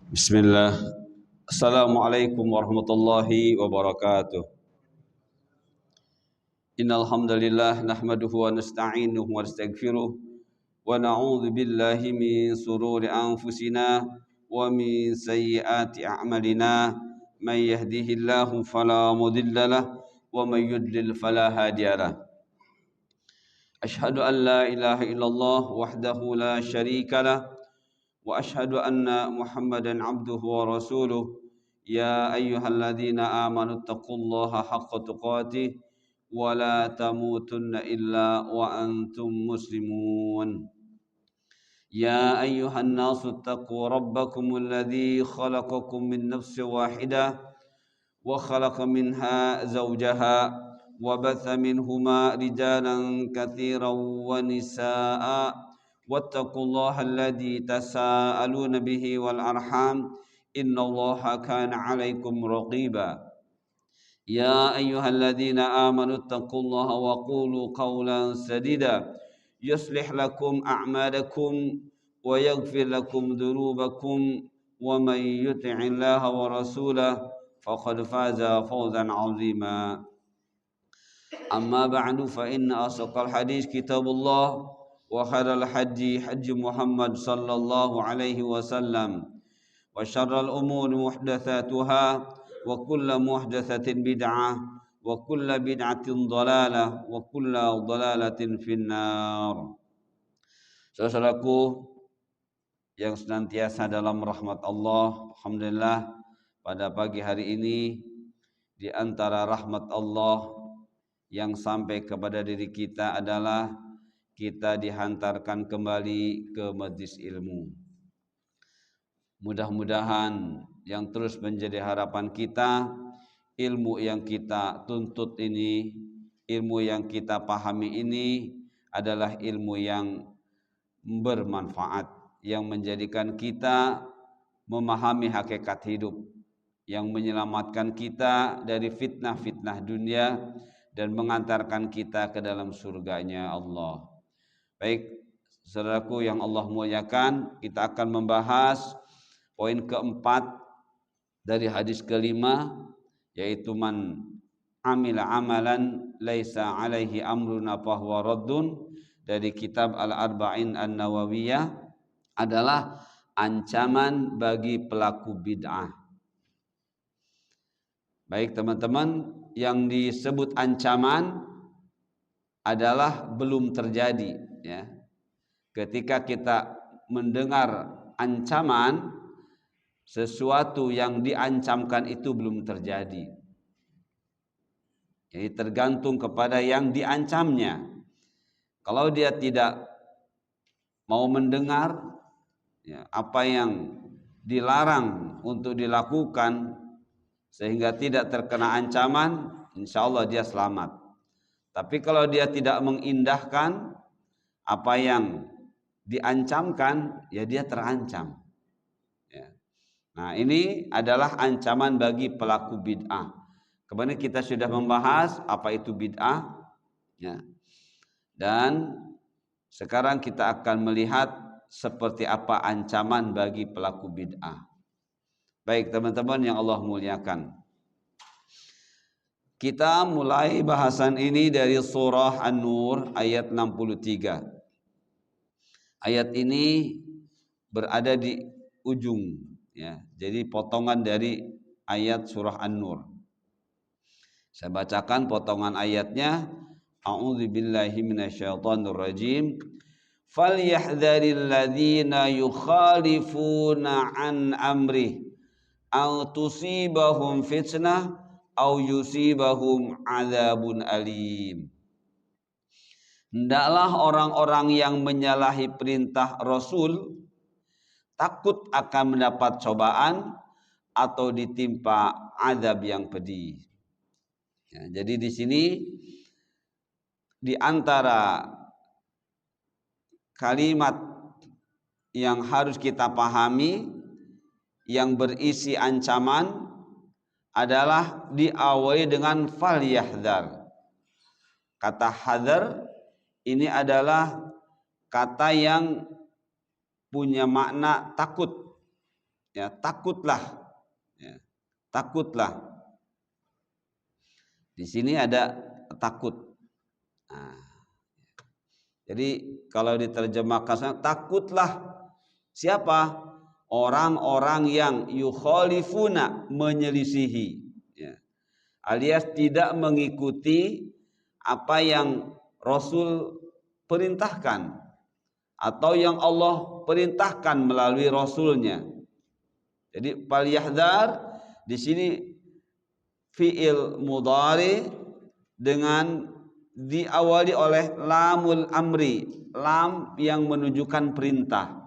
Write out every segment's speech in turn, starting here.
Bismillah. Assalamualaikum warahmatullahi wabarakatuh. Innal hamdalillah nahmaduhu wa nasta'inuhu wa nastaghfiruh wa na'udzu billahi min sururi anfusina wa min sayyiati a'malina. May yahdihillahu fala mudilla lahu wa may yudlil fala hadiyalah. Asyhadu an la ilaha illallah wahdahu la syarika lah wa asyhadu anna Muhammadan abduhu wa rasuluh. Ya ayyuhalladzina amanu taqullaha haqqa tuqatih wa la tamutunna illa wa antum muslimun. Ya ayyuhan nasu taqu rabbakumul ladzi khalaqakum min nafsin wahidah wa khalaqa minha zawjaha wa batha minhuma rijalan katsiran wa nisaa'a wattaqullaha alladzi tasaaluna bihi wal arham innallaha kana 'alaikum raqiba. Ya ayyuhalladzina amanu taqullaha wa qulu qawlan sadida yuslih lakum a'malakum wa yaghfir lakum dhunubakum wa may yuti'illaha wa rasulahu faqad faza fawzan 'azima. Amma ba'du fa inna asqal hadis kitabullah wa khairal hadi hadi Muhammad sallallahu alaihi wasallam wa syarral umuri muhdatsatuha wa kullu muhdatsatin bid'ah wa kullu bid'atin dhalalah wa kullu dhalalatin finnar. Saudaraku yang senantiasa dalam rahmat Allah, alhamdulillah pada pagi hari ini di antara rahmat Allah yang sampai kepada diri kita adalah kita dihantarkan kembali ke majlis ilmu. Mudah-mudahan yang terus menjadi harapan kita, ilmu yang kita tuntut ini, ilmu yang kita pahami ini adalah ilmu yang bermanfaat, yang menjadikan kita memahami hakikat hidup, yang menyelamatkan kita dari fitnah-fitnah dunia dan mengantarkan kita ke dalam surganya Allah. Baik, saudaraku yang Allah muliakan, kita akan membahas poin keempat dari hadis kelima, yaitu man amila amalan laisa alaihi amruna fahuwa raddun, dari kitab Al-Arba'in An-Nawawiyah, adalah ancaman bagi pelaku bid'ah. Baik teman-teman, yang disebut ancaman adalah belum terjadi, ya. Ketika kita mendengar ancaman, sesuatu yang diancamkan itu belum terjadi. Jadi tergantung kepada yang diancamnya. Kalau dia tidak mau mendengar, ya, apa yang dilarang untuk dilakukan sehingga tidak terkena ancaman, insya Allah dia selamat. Tapi kalau dia tidak mengindahkan apa yang diancamkan, ya dia terancam. Ya. Nah, ini adalah ancaman bagi pelaku bid'ah. Kemarin kita sudah membahas apa itu bid'ah, ya. Dan sekarang kita akan melihat seperti apa ancaman bagi pelaku bid'ah. Baik teman-teman yang Allah muliakan, kita mulai bahasan ini dari surah An-Nur ayat 63. Ayat ini berada di ujung, ya. Jadi potongan dari ayat surah An-Nur. Saya bacakan potongan ayatnya. A'udzubillahi minasyaitonir rajim. Falyahdharil ladzina yukhalifuna an amrih aw tusibahum fitnah aw yusibahum adzabun alim. Hendaklah orang-orang yang menyalahi perintah Rasul takut akan mendapat cobaan atau ditimpa azab yang pedih. Ya, jadi di sini di antara kalimat yang harus kita pahami yang berisi ancaman adalah diawali dengan falyahdhar. Kata hadar ini adalah kata yang punya makna takut, Ya, takutlah. Ya, takutlah. Di sini ada takut. Nah, jadi kalau diterjemahkan takutlah siapa? Orang-orang yang yukhalifuna, menyelisihi, ya. Alias tidak mengikuti apa yang Rasul perintahkan atau yang Allah perintahkan melalui Rasulnya. Jadi falyahdhar di sini fi'il mudhari dengan diawali oleh lamul amri, lam yang menunjukkan perintah.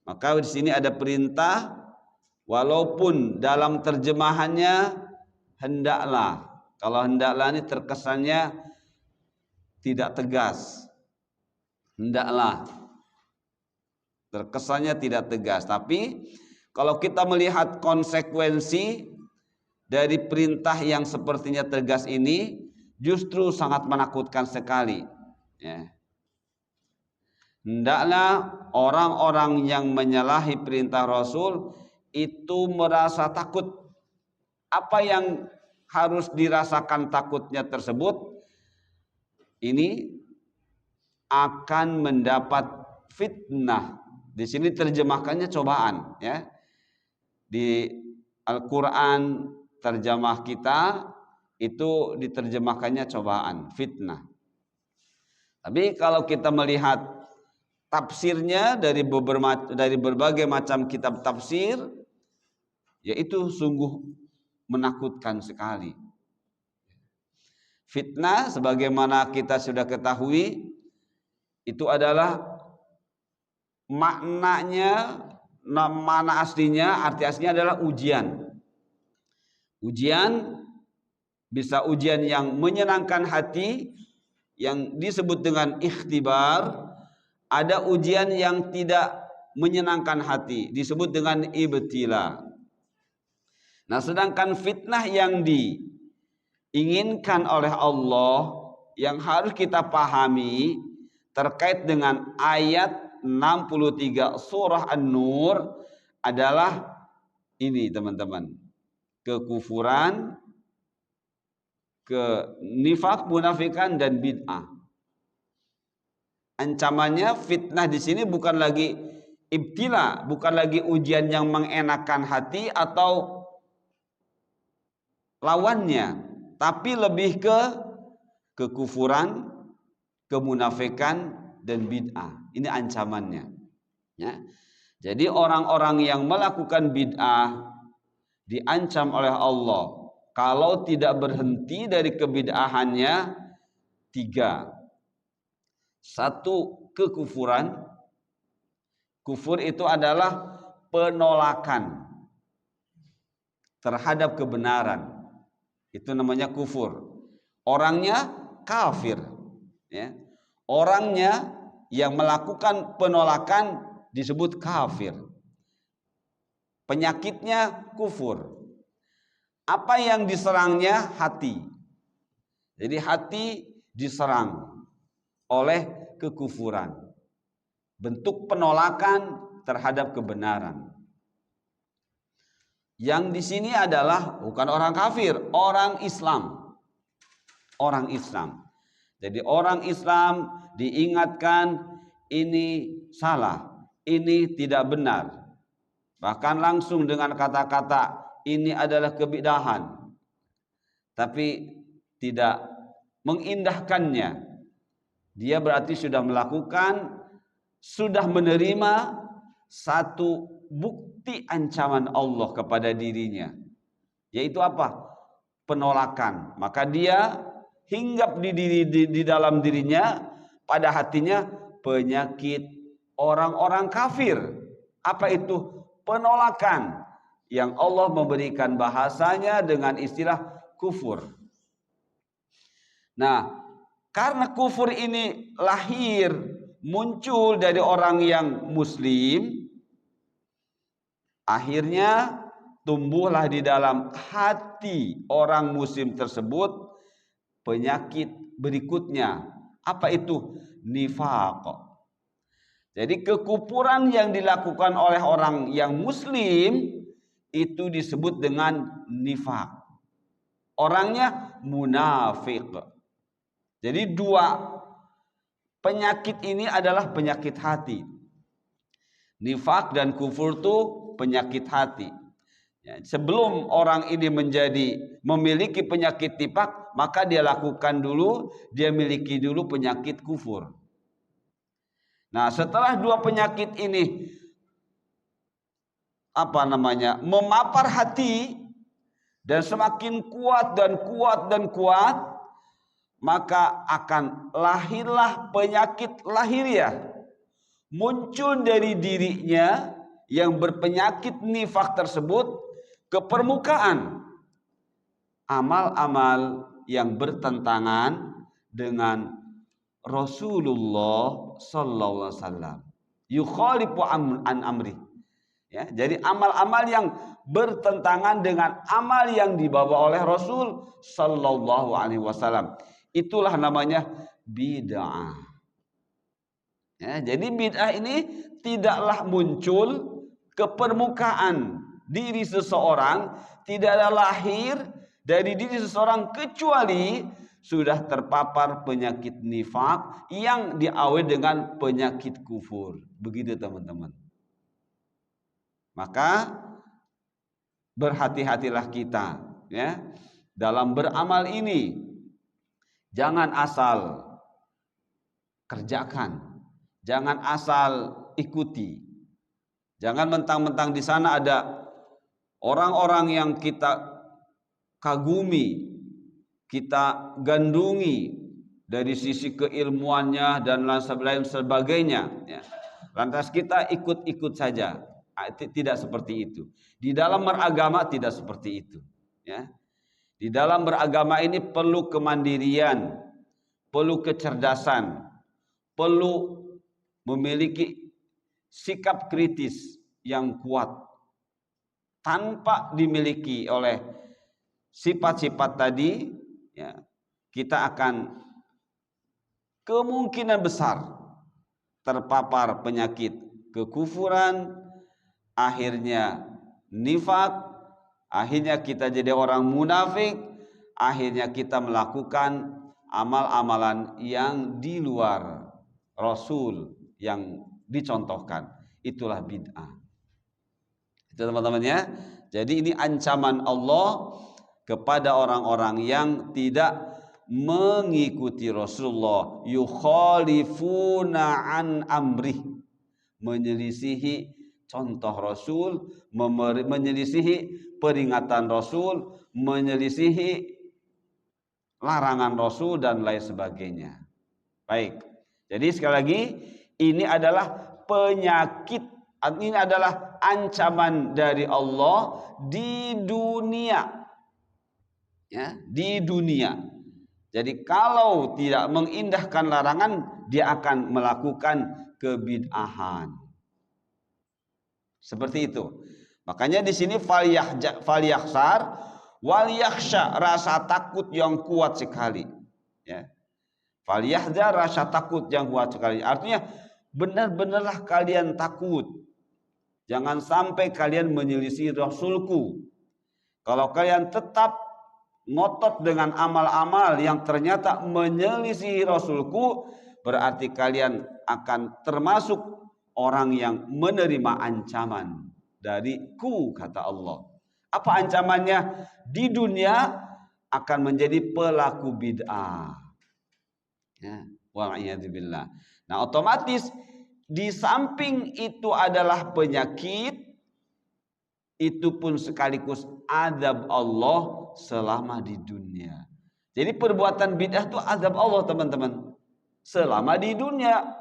Maka di sini ada perintah, walaupun dalam terjemahannya hendaklah. Kalau hendaklah ini terkesannya tidak tegas. Hendaklah. Terkesannya tidak tegas. Tapi kalau kita melihat konsekuensi dari perintah yang sepertinya tegas ini, justru sangat menakutkan sekali. Ya. Hendaklah orang-orang yang menyalahi perintah Rasul itu merasa takut. Apa yang harus dirasakan takutnya tersebut? Ini akan mendapat fitnah. Di sini terjemahkannya cobaan, ya. Di Al-Quran terjemah kita itu diterjemahkannya cobaan, fitnah. Tapi kalau kita melihat tafsirnya dari berbagai macam kitab tafsir, yaitu sungguh menakutkan sekali. Fitnah sebagaimana kita sudah ketahui itu adalah maknanya, mana aslinya, arti aslinya adalah ujian. Ujian bisa ujian yang menyenangkan hati yang disebut dengan ikhtibar. Ada ujian yang tidak menyenangkan hati, disebut dengan ibtila. Nah, sedangkan fitnah yang diinginkan oleh Allah, yang harus kita pahami terkait dengan ayat 63 surah An-Nur adalah ini, teman-teman. Kekufuran, nifak, munafikan, dan bid'ah. Ancamannya fitnah di sini bukan lagi ibtila, bukan lagi ujian yang mengenakan hati atau lawannya, tapi lebih ke kekufuran, kemunafikan, dan bid'ah. Ini ancamannya. Ya. Jadi orang-orang yang melakukan bid'ah diancam oleh Allah kalau tidak berhenti dari kebid'ahannya 3. 1, kekufuran. Kufur itu adalah penolakan terhadap kebenaran. Itu namanya kufur. Orangnya kafir, ya. Orangnya yang melakukan penolakan disebut kafir. Penyakitnya kufur. Apa yang diserangnya? Hati. Jadi hati diserang oleh kekufuran, bentuk penolakan terhadap kebenaran. Yang di sini adalah bukan orang kafir, orang Islam. Orang Islam. Jadi orang Islam diingatkan ini salah, ini tidak benar. Bahkan langsung dengan kata-kata ini adalah kebid'ahan. Tapi tidak mengindahkannya. Dia berarti sudah melakukan, sudah menerima satu bukti ancaman Allah kepada dirinya. Yaitu apa? Penolakan. Maka dia hinggap di dalam dirinya, pada hatinya penyakit orang-orang kafir. Apa itu? Penolakan. Yang Allah memberikan bahasanya dengan istilah kufur. Nah, karena kufur ini lahir, muncul dari orang yang muslim, akhirnya tumbuhlah di dalam hati orang muslim tersebut penyakit berikutnya. Apa itu? Nifaq. Jadi kekufuran yang dilakukan oleh orang yang muslim itu disebut dengan nifak. Orangnya munafik. Jadi dua penyakit ini adalah penyakit hati. Nifak dan kufur itu penyakit hati. Ya, sebelum orang ini memiliki penyakit nifak, maka dia lakukan dulu, dia miliki dulu penyakit kufur. Nah, setelah dua penyakit ini memapar hati dan semakin kuat dan kuat dan kuat, maka akan lahirlah penyakit lahiriah muncul dari dirinya yang berpenyakit nifak tersebut ke permukaan. Amal-amal yang bertentangan dengan Rasulullah sallallahu alaihi wasallam. Yukhalifu an amri. Ya, jadi amal-amal yang bertentangan dengan amal yang dibawa oleh Rasul sallallahu alaihi wasallam. Itulah namanya bid'ah. Ya, jadi bid'ah ini tidaklah muncul ke permukaan diri seseorang, tidaklah lahir dari diri seseorang kecuali sudah terpapar penyakit nifak yang diawali dengan penyakit kufur. Begitu teman-teman. Maka berhati-hatilah kita ya dalam beramal ini. Jangan asal kerjakan, jangan asal ikuti. Jangan mentang-mentang di sana ada orang-orang yang kita kagumi, kita gandungi dari sisi keilmuannya dan lain sebagainya. Ya. Lantas kita ikut-ikut saja. Tidak seperti itu. Di dalam beragama tidak seperti itu. Ya. Di dalam beragama ini perlu kemandirian, perlu kecerdasan, perlu memiliki sikap kritis yang kuat. Tanpa dimiliki oleh sifat-sifat tadi, ya, kita akan kemungkinan besar terpapar penyakit kekufuran, akhirnya nifak, akhirnya kita jadi orang munafik, akhirnya kita melakukan amal-amalan yang di luar Rasul yang dicontohkan. Itulah bid'ah. Itu teman-teman ya. Jadi ini ancaman Allah kepada orang-orang yang tidak mengikuti Rasulullah, yukhalifuna an amrih, menyelisihi contoh Rasul, menyelisihi peringatan Rasul, menyelisihi larangan Rasul dan lain sebagainya. Baik. Jadi sekali lagi ini adalah penyakit, ini adalah ancaman dari Allah di dunia. Ya, di dunia. Jadi kalau tidak mengindahkan larangan, dia akan melakukan kebid'ahan. Seperti itu. Makanya di sini falyakhsar wal yakhsha, rasa takut yang kuat sekali. Ya. Falyahzar, rasa takut yang kuat sekali. Artinya benar-benarlah kalian takut. Jangan sampai kalian menyelisih Rasulku. Kalau kalian tetap ngotot dengan amal-amal yang ternyata menyelisih Rasulku, berarti kalian akan termasuk orang yang menerima ancaman dariku, kata Allah. Apa ancamannya? Di dunia akan menjadi pelaku bid'ah. Ya, wa'iyadzubillah. Nah, otomatis di samping itu adalah penyakit, itu pun sekaligus azab Allah selama di dunia. Jadi perbuatan bid'ah itu azab Allah teman-teman. Selama di dunia.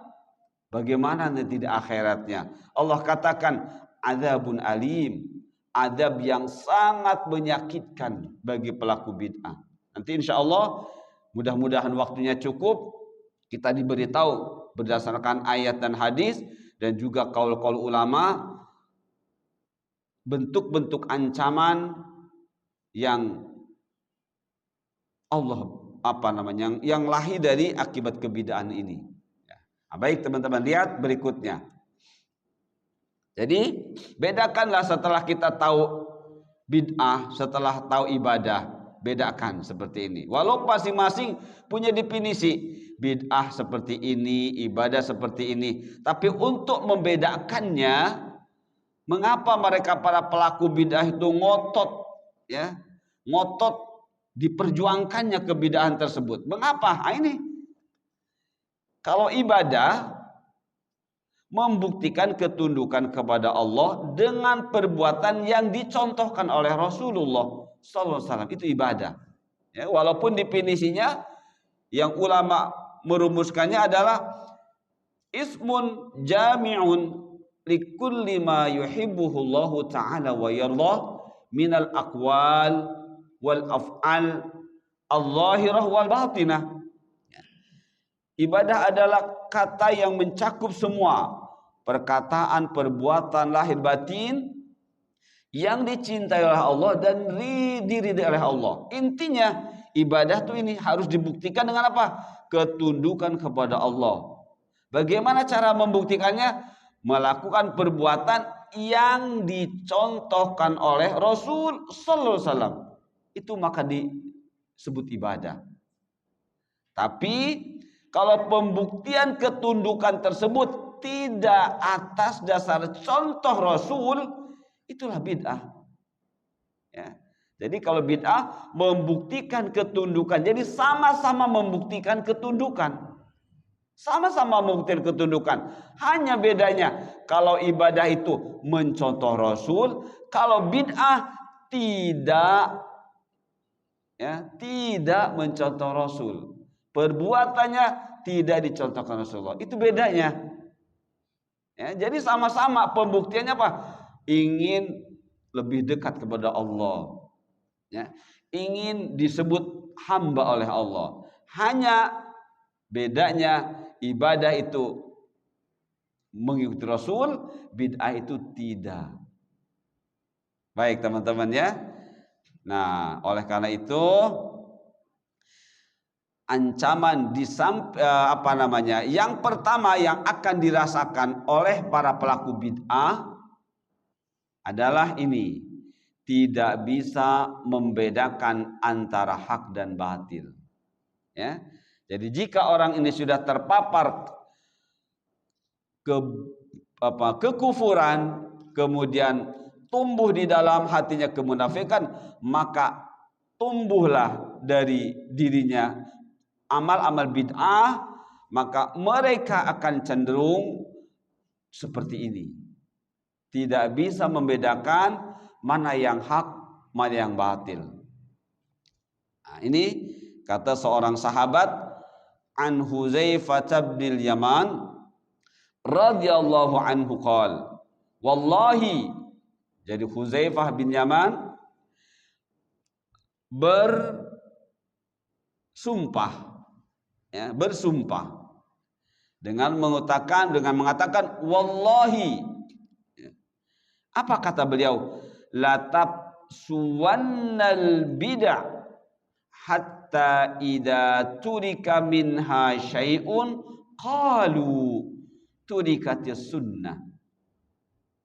Bagaimana nanti di akhiratnya? Allah katakan azabun alim. Azab yang sangat menyakitkan bagi pelaku bid'ah. Nanti insya Allah mudah-mudahan waktunya cukup. Kita diberitahu berdasarkan ayat dan hadis dan juga qaul-qaul ulama bentuk-bentuk ancaman yang Allah yang lahir dari akibat kebid'ahan ini. Ya. Baik teman-teman, lihat berikutnya. Jadi bedakanlah setelah kita tahu bid'ah, setelah tahu ibadah, bedakan seperti ini. Walau masing-masing punya definisi, bid'ah seperti ini, ibadah seperti ini. Tapi untuk membedakannya, mengapa mereka para pelaku bid'ah itu ngotot, ya, ngotot diperjuangkannya kebid'ahan tersebut? Mengapa? Nah, ini kalau ibadah membuktikan ketundukan kepada Allah dengan perbuatan yang dicontohkan oleh Rasulullah SAW, itu ibadah. Ya, walaupun definisinya yang ulama merumuskannya adalah ismun jami'un likulli ma yuhibbuhu Allah Ta'ala wa yardah minal aqwal wal af'al al-zahirah wal batinah. Ibadah adalah kata yang mencakup semua perkataan, perbuatan, lahir batin yang dicintai oleh Allah dan diridhai oleh Allah. Intinya ibadah tuh ini harus dibuktikan dengan apa? Ketundukan kepada Allah. Bagaimana cara membuktikannya? Melakukan perbuatan yang dicontohkan oleh Rasul sallallahu alaihi wasallam. Itu maka disebut ibadah. Tapi kalau pembuktian ketundukan tersebut tidak atas dasar contoh Rasul, itulah bid'ah. Ya. Jadi kalau bid'ah membuktikan ketundukan, jadi sama-sama membuktikan ketundukan. Sama-sama membuktikan ketundukan. Hanya bedanya kalau ibadah itu mencontoh Rasul, kalau bid'ah tidak, ya, tidak mencontoh Rasul. Perbuatannya tidak dicontohkan Rasulullah. Itu bedanya. Ya, jadi sama-sama pembuktiannya apa? Ingin lebih dekat kepada Allah. Ya, ingin disebut hamba oleh Allah. Hanya bedanya ibadah itu mengikuti Rasul, bid'ah itu tidak. Baik teman-teman ya. Nah, oleh karena itu ancaman yang pertama yang akan dirasakan oleh para pelaku bid'ah adalah ini, tidak bisa membedakan antara hak dan batil. Ya. Jadi jika orang ini sudah terpapar kekufuran, kemudian tumbuh di dalam hatinya kemunafikan, maka tumbuhlah dari dirinya amal-amal bid'ah, maka mereka akan cenderung seperti ini. Tidak bisa membedakan mana yang hak, mana yang batil. Nah, ini kata seorang sahabat, an Huzaifah bin Yaman radhiyallahu anhu qala, wallahi, jadi Huzaifah bin Yaman bersumpah, ya, bersumpah dengan mengatakan wallahi. Apa kata beliau? La tabsuwannal bid'ah hatta idza turika minha syai'un qalu turikatis sunnah.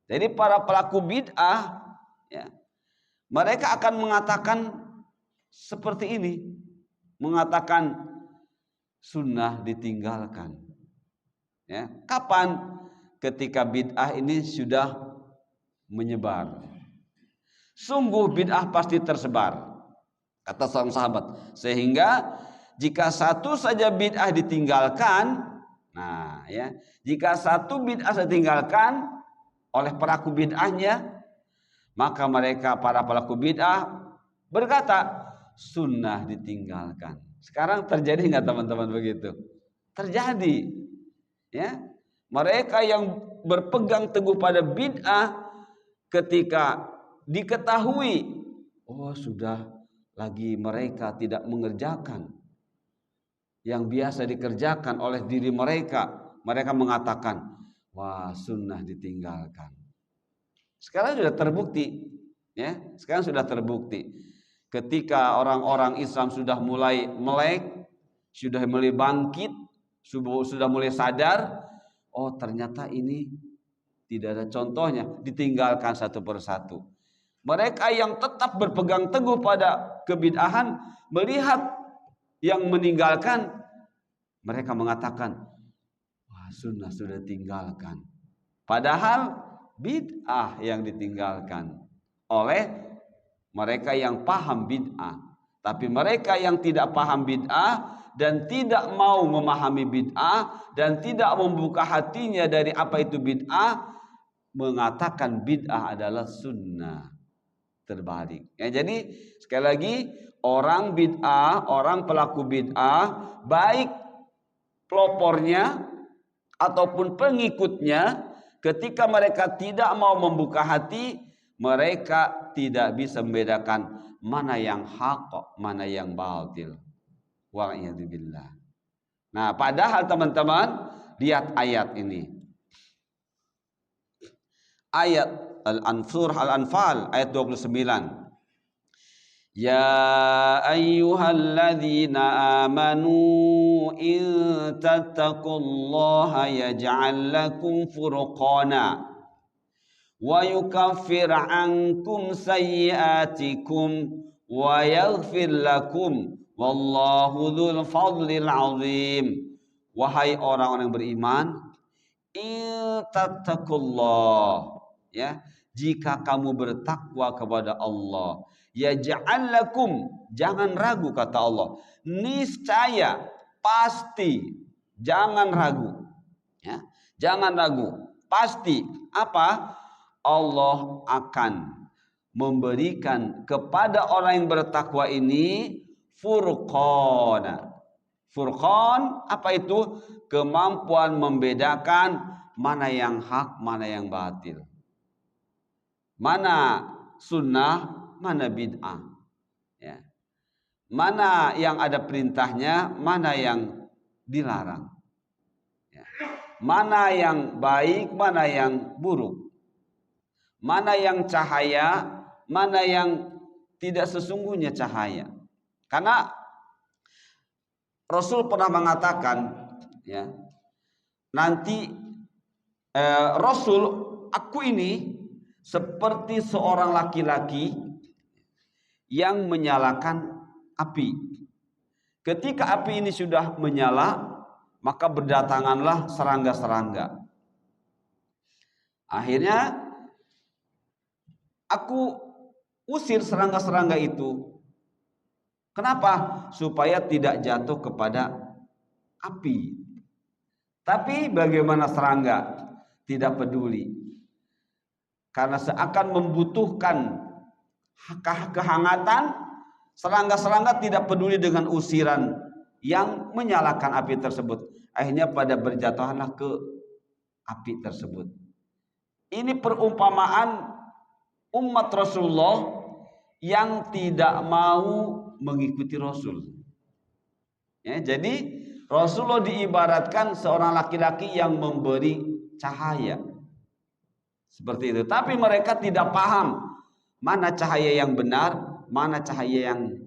Jadi para pelaku bid'ah, ya, mereka akan mengatakan seperti ini, mengatakan sunnah ditinggalkan. Ya, kapan? Ketika bid'ah ini sudah menyebar. Sungguh bid'ah pasti tersebar, kata seorang sahabat. Sehingga jika satu saja bid'ah ditinggalkan, nah ya, jika satu bid'ah ditinggalkan oleh pelaku bid'ahnya, maka mereka para pelaku bid'ah berkata sunnah ditinggalkan. Sekarang terjadi nggak teman-teman begitu? Terjadi. Ya, mereka yang berpegang teguh pada bid'ah ketika diketahui, oh sudah lagi mereka tidak mengerjakan yang biasa dikerjakan oleh diri mereka, mereka mengatakan, wah sunnah ditinggalkan. Sekarang sudah terbukti, ya. Sekarang sudah terbukti. Ketika orang-orang Islam sudah mulai melek, sudah mulai bangkit, sudah mulai sadar, oh ternyata ini tidak ada contohnya, ditinggalkan satu persatu. Mereka yang tetap berpegang teguh pada kebid'ahan, melihat yang meninggalkan, mereka mengatakan, wah sunnah sudah tinggalkan. Padahal bid'ah yang ditinggalkan oleh mereka yang paham bid'ah. Tapi mereka yang tidak paham bid'ah dan tidak mau memahami bid'ah dan tidak membuka hatinya dari apa itu bid'ah, mengatakan bid'ah adalah sunnah. Terbalik. Ya, jadi sekali lagi, orang bid'ah, orang pelaku bid'ah, baik pelopornya ataupun pengikutnya, ketika mereka tidak mau membuka hati, mereka tidak bisa membedakan mana yang hak, mana yang batil. Wa'iyadzubillah. Nah, padahal teman-teman, lihat ayat ini. Ayat Al-Anfal ayat 29. Ya ayyuhalladzina amanu in tattaqullaha yaj'al lakum furqana wa yukaffir ankum sayyi'atikum wa yaghfir lakum wallahu dzul fadlil azim. Wahai orang-orang yang beriman, in tattaqullah, ya, jika kamu bertakwa kepada Allah, yaj'al lakum, jangan ragu kata Allah, niscaya, pasti, jangan ragu, ya, jangan ragu, pasti apa? Allah akan memberikan kepada orang yang bertakwa ini furqana. Furqan apa itu? Kemampuan membedakan mana yang hak, mana yang batil. Mana sunnah, mana bid'ah. Ya. Mana yang ada perintahnya, mana yang dilarang. Ya. Mana yang baik, mana yang buruk. Mana yang cahaya, mana yang tidak sesungguhnya cahaya. Karena Rasul pernah mengatakan, ya, nanti Rasul, aku ini seperti seorang laki-laki yang menyalakan api. Ketika api ini sudah menyala, maka berdatanganlah serangga-serangga. Akhirnya aku usir serangga-serangga itu. Kenapa? Supaya tidak jatuh kepada api. Tapi bagaimana serangga? Tidak peduli. Karena seakan membutuhkan kehangatan, serangga-serangga tidak peduli dengan usiran yang menyalakan api tersebut. Akhirnya pada berjatuhanlah ke api tersebut. Ini perumpamaan umat Rasulullah yang tidak mau mengikuti Rasul. Ya, jadi Rasulullah diibaratkan seorang laki-laki yang memberi cahaya. Seperti itu. Tapi mereka tidak paham mana cahaya yang benar, mana cahaya yang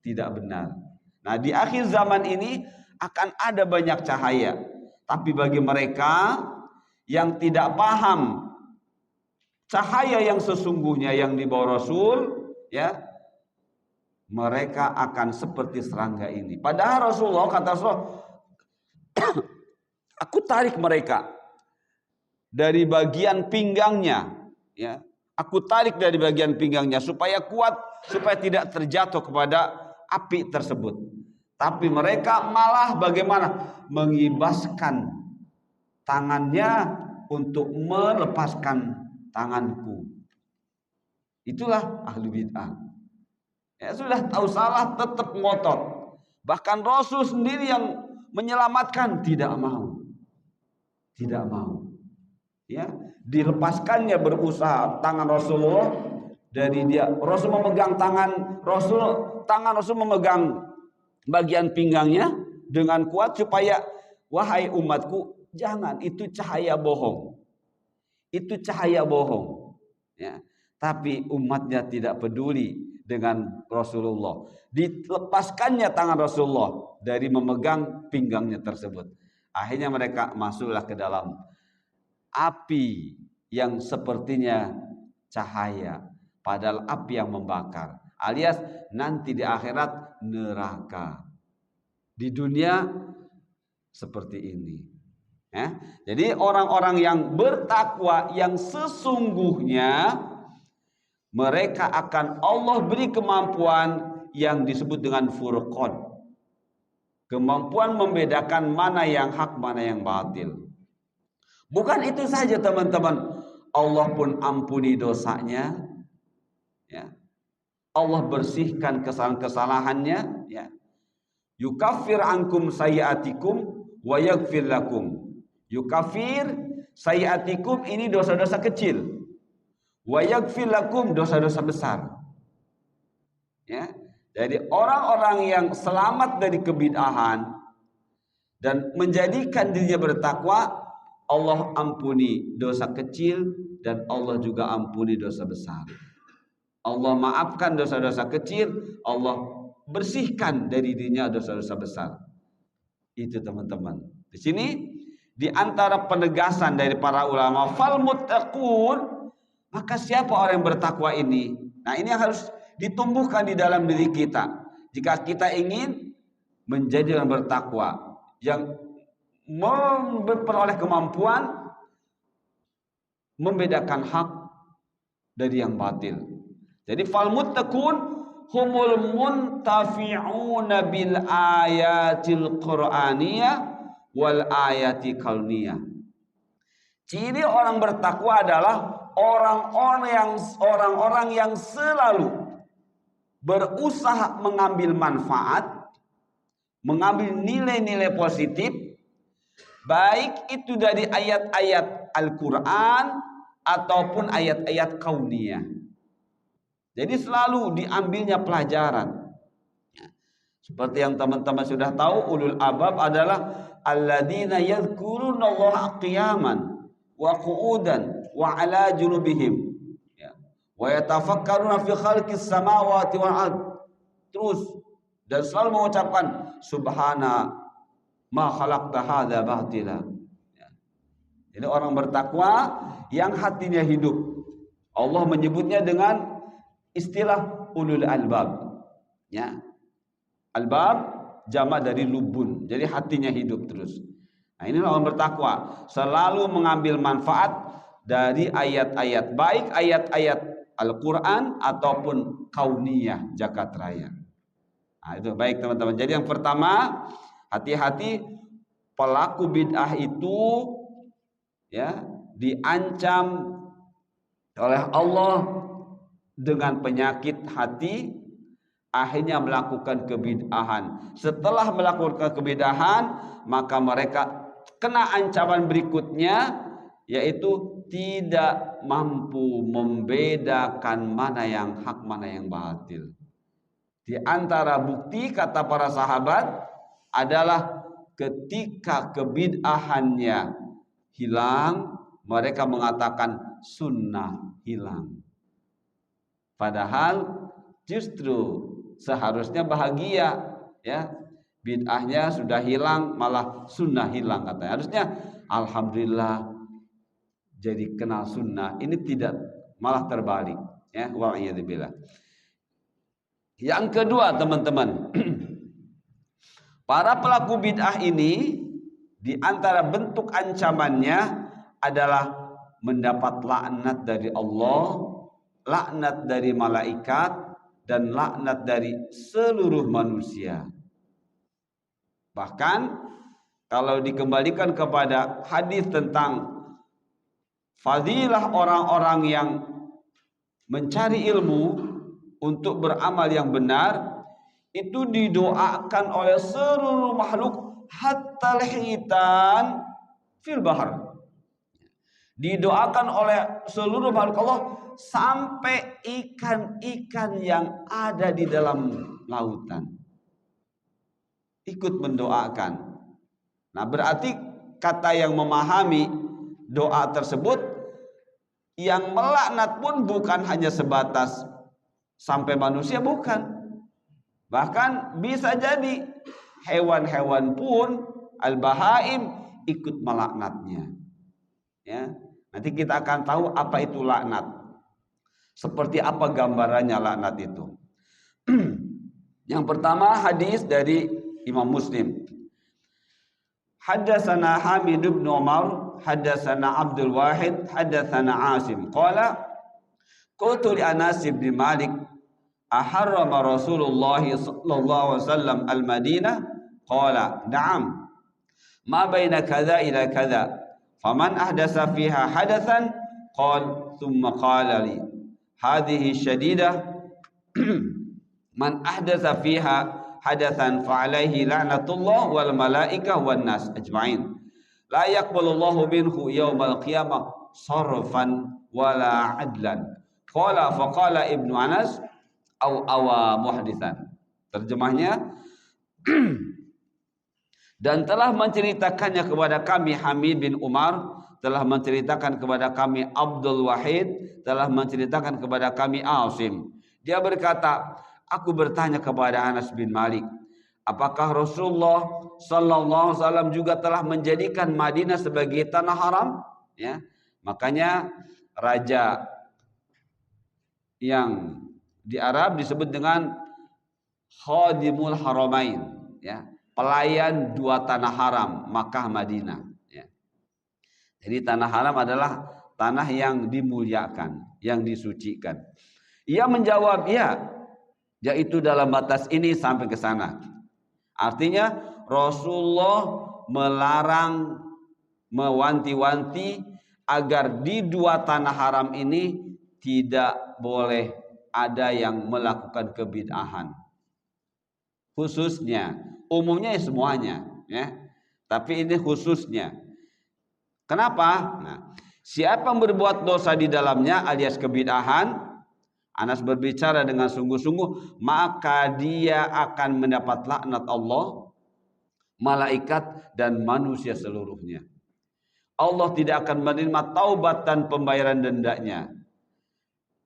tidak benar. Nah, di akhir zaman ini akan ada banyak cahaya. Tapi bagi mereka yang tidak paham cahaya yang sesungguhnya yang dibawa Rasul, ya, mereka akan seperti serangga ini. Padahal Rasulullah, kata Rasulullah, aku tarik mereka dari bagian pinggangnya, ya. Aku tarik dari bagian pinggangnya supaya kuat, supaya tidak terjatuh kepada api tersebut. Tapi mereka malah bagaimana? Mengibaskan tangannya untuk melepaskan tanganku. Itulah ahli bid'ah. Ya, sudah tahu salah tetap ngotot. Bahkan Rasul sendiri yang menyelamatkan tidak mau. Tidak mau. Ya, dilepaskannya berusaha tangan Rasulullah dari dia. Rasul memegang tangan Rasul memegang bagian pinggangnya dengan kuat supaya, wahai umatku, jangan, itu cahaya bohong. Itu cahaya bohong. Ya, tapi umatnya tidak peduli dengan Rasulullah. Dilepaskannya tangan Rasulullah dari memegang pinggangnya tersebut. Akhirnya mereka masuklah ke dalam api yang sepertinya cahaya, padahal api yang membakar, alias nanti di akhirat neraka. Di dunia seperti ini. Ya. Jadi orang-orang yang bertakwa yang sesungguhnya, mereka akan Allah beri kemampuan yang disebut dengan furqan. Kemampuan membedakan mana yang hak, mana yang batil. Bukan itu saja teman-teman, Allah pun ampuni dosanya, ya. Allah bersihkan kesalahan-kesalahannya, ya. Yukaffir ankum sayiatikum wa yaghfir lakum. Yukaffir sayiatikum, ini dosa-dosa kecil. Wa yaghfir lakum, dosa-dosa besar. Ya. Jadi orang-orang yang selamat dari kebid'ahan dan menjadikan dirinya bertakwa, Allah ampuni dosa kecil dan Allah juga ampuni dosa besar. Allah maafkan dosa-dosa kecil, Allah bersihkan dari dirinya dosa-dosa besar. Itu teman-teman. Di sini di antara penegasan dari para ulama, fal muttaqun, maka siapa orang yang bertakwa ini? Nah, ini yang harus ditumbuhkan di dalam diri kita. Jika kita ingin menjadi orang bertakwa yang memperoleh kemampuan membedakan hak dari yang batil. Jadi fal muttaqun humul muntafi'una bil ayatil qur'aniyah wal ayati kauniyah. Ciri orang bertakwa adalah orang-orang yang selalu berusaha mengambil manfaat, mengambil nilai-nilai positif, baik itu dari ayat-ayat Al-Quran ataupun ayat-ayat kauniyah. Jadi selalu diambilnya pelajaran. Seperti yang teman-teman sudah tahu, ulul albab adalah alladzina yadhkurunallaha qiyaman wa qu'udan wa ala junubihim, wa yatafakkaruna fi khalqis samawati wal ard. Terus dan selalu mengucapkan subhana ma khalaqta hadza batila. Jadi orang bertakwa yang hatinya hidup, Allah menyebutnya dengan istilah ulul albab. Ya. Albab jamak dari lubun. Jadi hatinya hidup terus. Nah, inilah orang bertakwa, selalu mengambil manfaat dari ayat-ayat, baik ayat-ayat Al-Quran ataupun kauniyah, jagat raya. Nah, itu baik teman-teman. Jadi yang pertama, hati-hati pelaku bid'ah itu, ya, diancam oleh Allah dengan penyakit hati, akhirnya melakukan kebid'ahan. Setelah melakukan kebid'ahan, maka mereka kena ancaman berikutnya, yaitu tidak mampu membedakan mana yang hak, mana yang batil. Di antara bukti, kata para sahabat, adalah ketika kebid'ahannya hilang, mereka mengatakan sunnah hilang. Padahal justru seharusnya bahagia, ya. Bid'ahnya sudah hilang, malah sunnah hilang katanya. Harusnya alhamdulillah jadi kenal sunnah. Ini tidak, malah terbalik, ya. Wa'iyadzubillah. Yang kedua teman-teman, para pelaku bid'ah ini di antara bentuk ancamannya adalah mendapat laknat dari Allah, laknat dari malaikat, dan laknat dari seluruh manusia. Bahkan kalau dikembalikan kepada hadis tentang fadilah orang-orang yang mencari ilmu untuk beramal yang benar, itu didoakan oleh seluruh makhluk hatta hitan fil bahar. Didoakan oleh seluruh makhluk Allah sampai ikan-ikan yang ada di dalam lautan ikut mendoakan. Nah, berarti kata yang memahami doa tersebut, yang melaknat pun bukan hanya sebatas sampai manusia, bukan. Bahkan bisa jadi hewan-hewan pun, al-bahaim, ikut melaknatnya. Ya, nanti kita akan tahu apa itu laknat. Seperti apa gambarannya laknat itu. Yang pertama hadis dari Imam Muslim. Haddatsana Hamid bin Umar, haddatsana Abdul Wahid, haddatsana Asim. Qala qultu li Anas bin Malik, aharrama Rasulullah sallallahu alaihi wasallam al-Madinah? Qala na'am. Ma baina kadza ila kadza. Faman ahdasa fiha hadatsan qala thumma qala li hadhihi syadidah man ahdatsa fiha hadatsan fa alaihi la'natullah wal malaikah wan nas ajma'in la yaqbalullahu minhu yaumal qiyamah sarfan wala adlan. Qala faqala Ibnu Anas au awa muhditsan. Terjemahnya, dan telah menceritakannya kepada kami Hamid bin Umar, telah menceritakan kepada kami Abdul Wahid, telah menceritakan kepada kami Asim. Dia berkata, aku bertanya kepada Anas bin Malik, apakah Rasulullah sallallahu alaihi wasallam juga telah menjadikan Madinah sebagai tanah haram? Ya, makanya raja yang di Arab disebut dengan Khadimul Haramain, ya, pelayan dua tanah haram, Makkah Madinah. Ya. Jadi tanah haram adalah tanah yang dimuliakan, yang disucikan. Ia menjawab, ya, yaitu dalam batas ini sampai ke sana. Artinya Rasulullah melarang, mewanti-wanti agar di dua tanah haram ini tidak boleh ada yang melakukan kebid'ahan. Khususnya, umumnya ya semuanya, ya. Tapi ini khususnya. Kenapa? Nah, siapa yang berbuat dosa di dalamnya alias kebid'ahan, Anas berbicara dengan sungguh-sungguh, maka dia akan mendapat laknat Allah, malaikat dan manusia seluruhnya. Allah tidak akan menerima taubat dan pembayaran dendanya.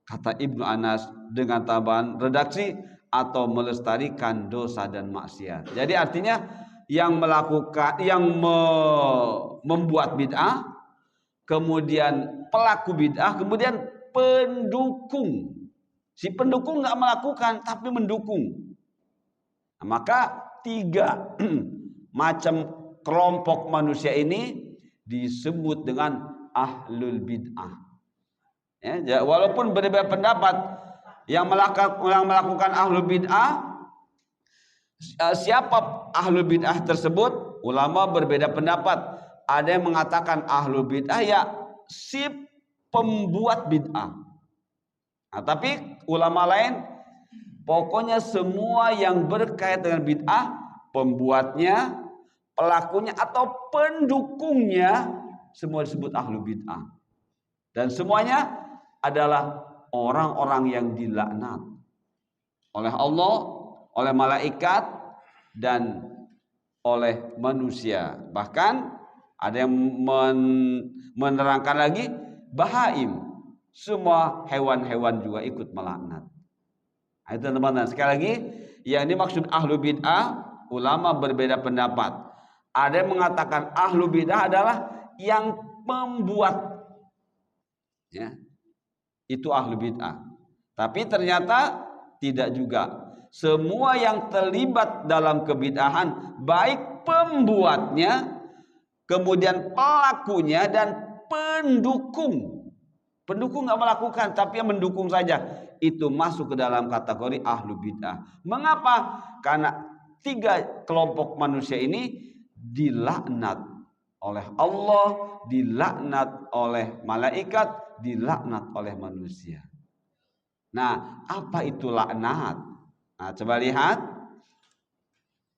Kata Ibnu Anas dengan tambahan redaksi, atau melestarikan dosa dan maksiat. Jadi artinya yang melakukan, membuat bid'ah, kemudian pelaku bid'ah, kemudian pendukung. Si pendukung nggak melakukan tapi mendukung. Nah, maka 3 macam kelompok manusia ini disebut dengan ahlul bid'ah. Ya, walaupun berbeda pendapat, yang melakukan ahlul bid'ah, siapa ahlul bid'ah tersebut? Ulama berbeda pendapat. Ada yang mengatakan ahlul bid'ah ya si pembuat bid'ah. Nah, tapi ulama lain, pokoknya semua yang berkait dengan bid'ah, pembuatnya, pelakunya atau pendukungnya, semua disebut ahlu bid'ah. Dan semuanya adalah orang-orang yang dilaknat oleh Allah, oleh malaikat, dan oleh manusia. Bahkan ada yang menerangkan lagi, bahaim, semua hewan-hewan juga ikut melaknat. Nah, itu teman-teman. Sekali lagi, yang dimaksud ahlu bid'ah, ulama berbeda pendapat. Ada yang mengatakan ahlu bid'ah adalah yang membuat, ya, itu ahlu bid'ah. Tapi ternyata tidak juga. Semua yang terlibat dalam kebid'ahan, baik pembuatnya, kemudian pelakunya, dan pendukung. Pendukung nggak melakukan, tapi yang mendukung saja, itu masuk ke dalam kategori ahlu bid'ah. Mengapa? Karena 3 kelompok manusia ini dilaknat oleh Allah, dilaknat oleh malaikat, dilaknat oleh manusia. Nah, apa itu laknat? Nah, coba lihat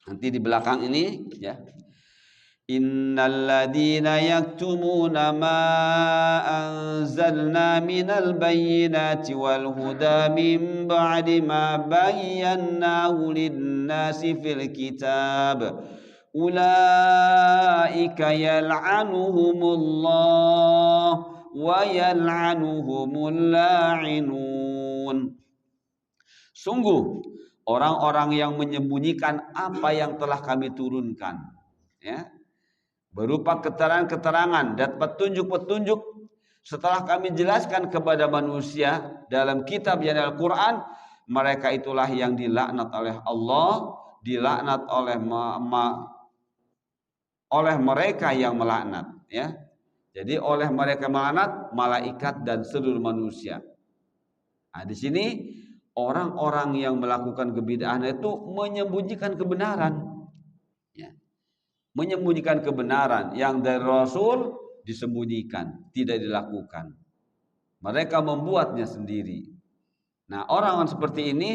nanti di belakang ini, ya. Innal ladzina yaktumuna ma anzalna minal bayyinati wal huda min ba'di ma bayyanahu lin-nasi fil kitab ulaika yal'anuhumullah wa yal'anuhumul la'inun. Sungguh orang-orang yang menyembunyikan apa yang telah kami turunkan, ya, berupa keterangan-keterangan dan petunjuk-petunjuk setelah kami jelaskan kepada manusia dalam kitab yang Al-Quran, mereka itulah yang dilaknat oleh Allah, dilaknat oleh mereka yang melaknat, ya. Jadi oleh mereka melaknat malaikat dan seluruh manusia. Nah, di sini orang-orang yang melakukan kebid'ahan itu menyembunyikan kebenaran, ya. Menyembunyikan kebenaran yang dari Rasul disembunyikan, tidak dilakukan. Mereka membuatnya sendiri. Nah, orang seperti ini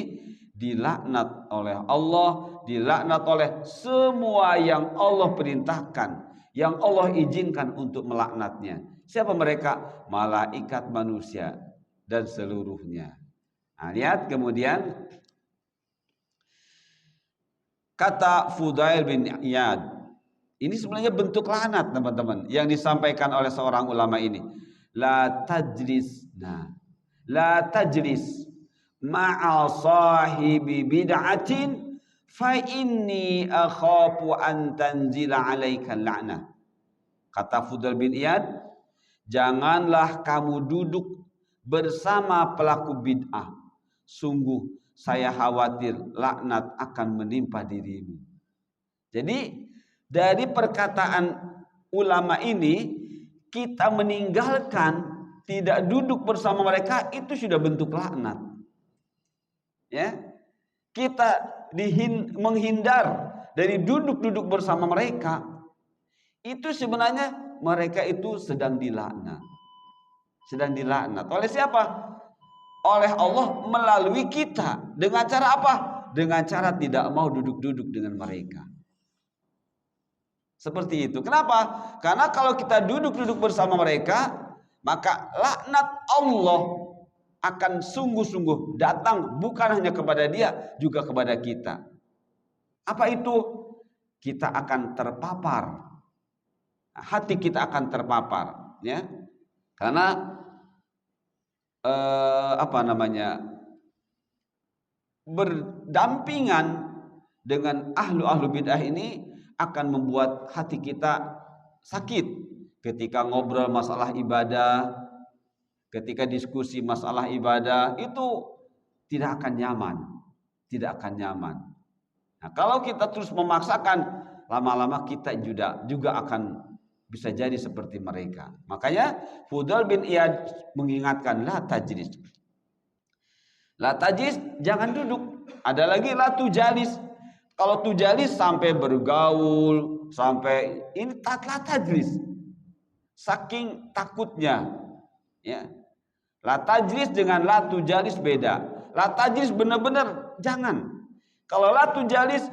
dilaknat oleh Allah, dilaknat oleh semua yang Allah perintahkan, yang Allah izinkan untuk melaknatnya. Siapa mereka? Malaikat, manusia dan seluruhnya. Nah, lihat kemudian kata Fudail bin Iyad. Ini sebenarnya bentuk laknat, teman-teman, yang disampaikan oleh seorang ulama ini. La tajlis. Nah, la tajlis ma'a sahibi bid'atin fa inni akhafu an tanzila 'alaika la'nah. Kata Fudail bin Iyad, janganlah kamu duduk bersama pelaku bid'ah. Sungguh saya khawatir laknat akan menimpa dirimu. Jadi dari perkataan ulama ini kita meninggalkan, tidak duduk bersama mereka, itu sudah bentuk laknat. Ya, kita menghindar dari duduk-duduk bersama mereka, itu sebenarnya mereka itu sedang dilaknat. Sedang dilaknat oleh siapa? Oleh Allah melalui kita. Dengan cara apa? Dengan cara tidak mau duduk-duduk dengan mereka. Seperti itu. Kenapa? Karena kalau kita duduk-duduk bersama mereka, maka laknat Allah akan sungguh-sungguh datang, bukan hanya kepada dia, juga kepada kita. Apa itu? Kita akan terpapar. Hati kita akan terpapar, ya. Karena berdampingan dengan ahlu bid'ah ini akan membuat hati kita sakit ketika ngobrol masalah ibadah, ketika diskusi masalah ibadah, itu tidak akan nyaman, tidak akan nyaman. Nah, kalau kita terus memaksakan, lama-lama kita juga akan bisa jadi seperti mereka. Makanya Fudail bin Iyad mengingatkan, la tajlis. La tajlis, jangan duduk. Ada lagi la tujalis. Kalau tujalis sampai bergaul, sampai ini la tajlis. Saking takutnya, ya. La tajlis dengan la tujalis beda. La tajlis benar-benar jangan. Kalau la tujalis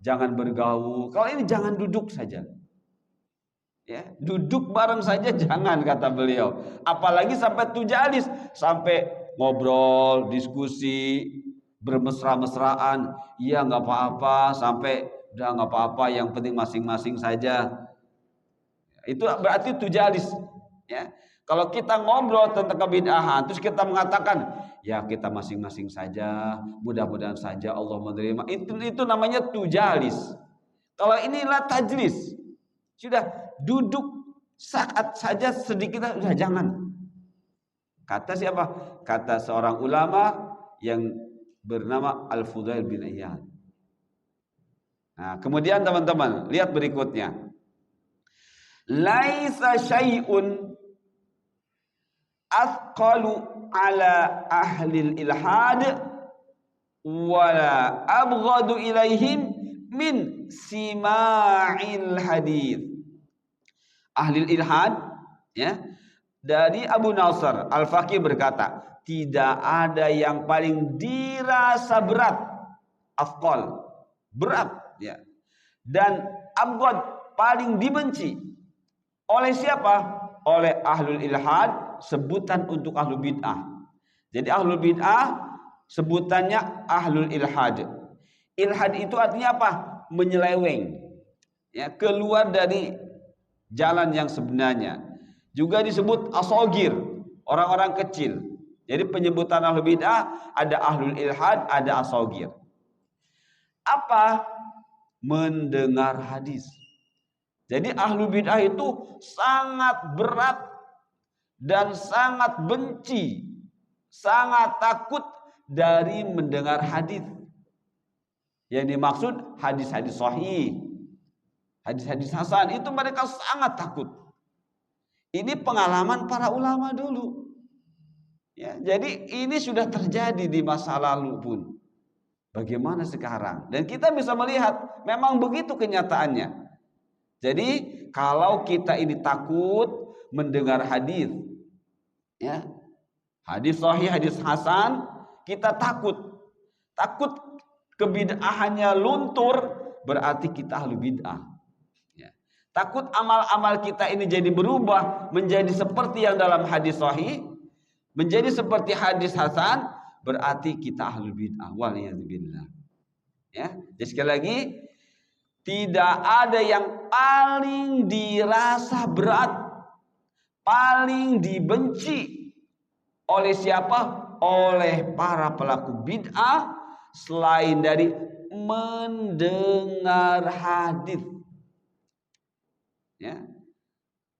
jangan bergaul. Kalau ini jangan duduk saja. Ya, duduk bareng saja jangan, kata beliau. Apalagi sampai tujalis, sampai ngobrol, diskusi, bermesra-mesraan. Iya nggak apa-apa, sampai udah nggak apa-apa, yang penting masing-masing saja. Itu berarti tujalis, ya. Kalau kita ngobrol tentang kebid'ahan, terus kita mengatakan, ya kita masing-masing saja, mudah-mudahan saja Allah menerima. Itu namanya tujalis. Kalau inilah tajlis, sudah duduk saat saja sedikit, sudah jangan. Kata siapa? Kata seorang ulama yang bernama Al-Fudail bin Iyad. Nah, kemudian teman-teman, lihat berikutnya. Laisa syai'un athqalu ala ahli ilhad wala abghadu ilaihim min sima'il hadith. Ahli ilhad, ya, dari Abu Nasr Al-Faqih berkata, tidak ada yang paling dirasa berat, afqal, berat, ya, dan abghad, paling dibenci oleh siapa? Oleh ahlul ilhad, sebutan untuk ahlul bid'ah. Jadi ahlul bid'ah sebutannya ahlul ilhad. Ilhad itu artinya apa? Menyeleweng, ya, keluar dari jalan yang sebenarnya. Juga disebut asogir, orang-orang kecil. Jadi penyebutan ahlul bid'ah ada ahlul ilhad, ada asogir. Apa? Mendengar hadis. Jadi ahlu bid'ah itu sangat berat dan sangat benci, sangat takut dari mendengar hadis. Yang dimaksud hadis-hadis sahih, hadis-hadis hasan, itu mereka sangat takut. Ini pengalaman para ulama dulu. Ya, jadi ini sudah terjadi di masa lalu pun. Bagaimana sekarang? Dan kita bisa melihat memang begitu kenyataannya. Jadi kalau kita ini takut mendengar hadis, ya, hadis sahih, hadis hasan, kita takut kebid'ahannya luntur, berarti kita ahlu bid'ah. Ya. Takut amal-amal kita ini jadi berubah menjadi seperti yang dalam hadis sahih, menjadi seperti hadis hasan, berarti kita ahlu bid'ah. Waliyadzubillah. Ya, jadi sekali lagi, tidak ada yang paling dirasa berat, paling dibenci oleh siapa? Oleh para pelaku bid'ah selain dari mendengar hadis. Ya.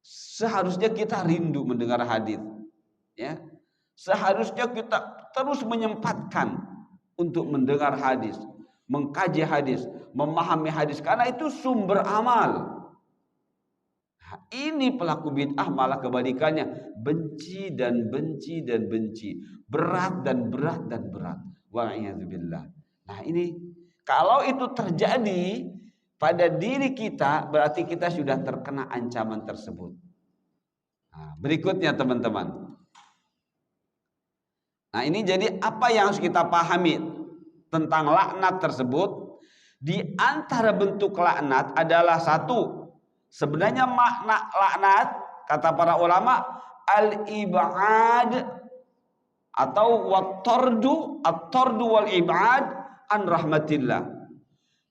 Seharusnya kita rindu mendengar hadis. Ya. Seharusnya kita terus menyempatkan untuk mendengar hadis, mengkaji hadis, memahami hadis, karena itu sumber amal. Nah, ini pelaku bid'ah malah kebalikannya, benci dan benci dan benci, berat dan berat dan berat. Wa'iyadzubillah. Nah ini kalau itu terjadi pada diri kita, berarti kita sudah terkena ancaman tersebut. Nah, berikutnya teman-teman. Nah ini jadi apa yang harus kita pahami tentang laknat tersebut? Di antara bentuk laknat adalah satu, sebenarnya makna laknat kata para ulama al-ib'ad atau at-tardu wal ib'ad an rahmatillah.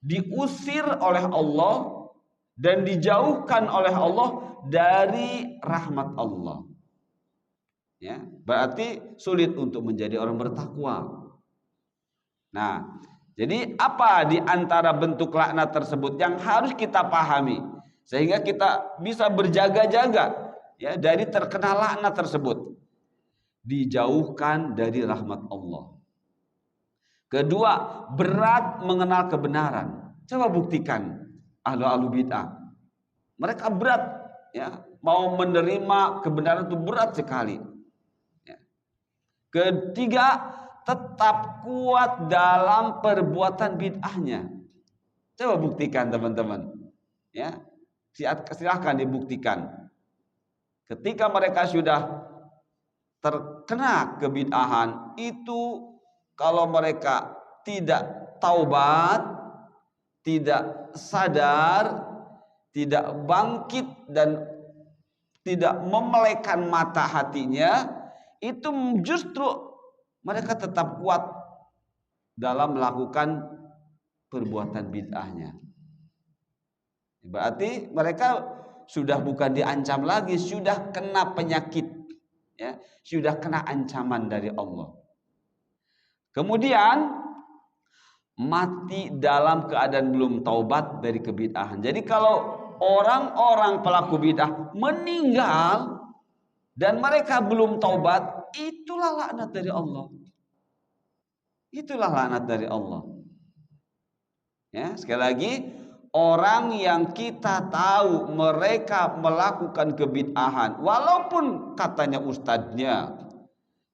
Diusir oleh Allah dan dijauhkan oleh Allah dari rahmat Allah. Ya, berarti sulit untuk menjadi orang bertakwa. Nah, jadi apa di antara bentuk laknat tersebut yang harus kita pahami sehingga kita bisa berjaga-jaga ya dari terkena laknat tersebut? Dijauhkan dari rahmat Allah. Kedua, berat mengenal kebenaran. Coba buktikan ahlu bid'ah. Mereka berat ya, mau menerima kebenaran itu berat sekali. Ketiga, tetap kuat dalam perbuatan bid'ahnya. Coba buktikan teman-teman. Ya, silahkan dibuktikan. Ketika mereka sudah terkena kebid'ahan, itu kalau mereka tidak taubat, tidak sadar, tidak bangkit dan tidak memelekkan mata hatinya, itu justru mereka tetap kuat dalam melakukan perbuatan bid'ahnya. Berarti mereka sudah bukan diancam lagi, sudah kena penyakit, ya, sudah kena ancaman dari Allah. Kemudian mati dalam keadaan belum taubat dari kebid'ahan. Jadi kalau orang-orang pelaku bid'ah meninggal dan mereka belum taubat, itulah laknat dari Allah. Itulah laknat dari Allah. Ya, sekali lagi, orang yang kita tahu mereka melakukan kebid'ahan, walaupun katanya ustadznya,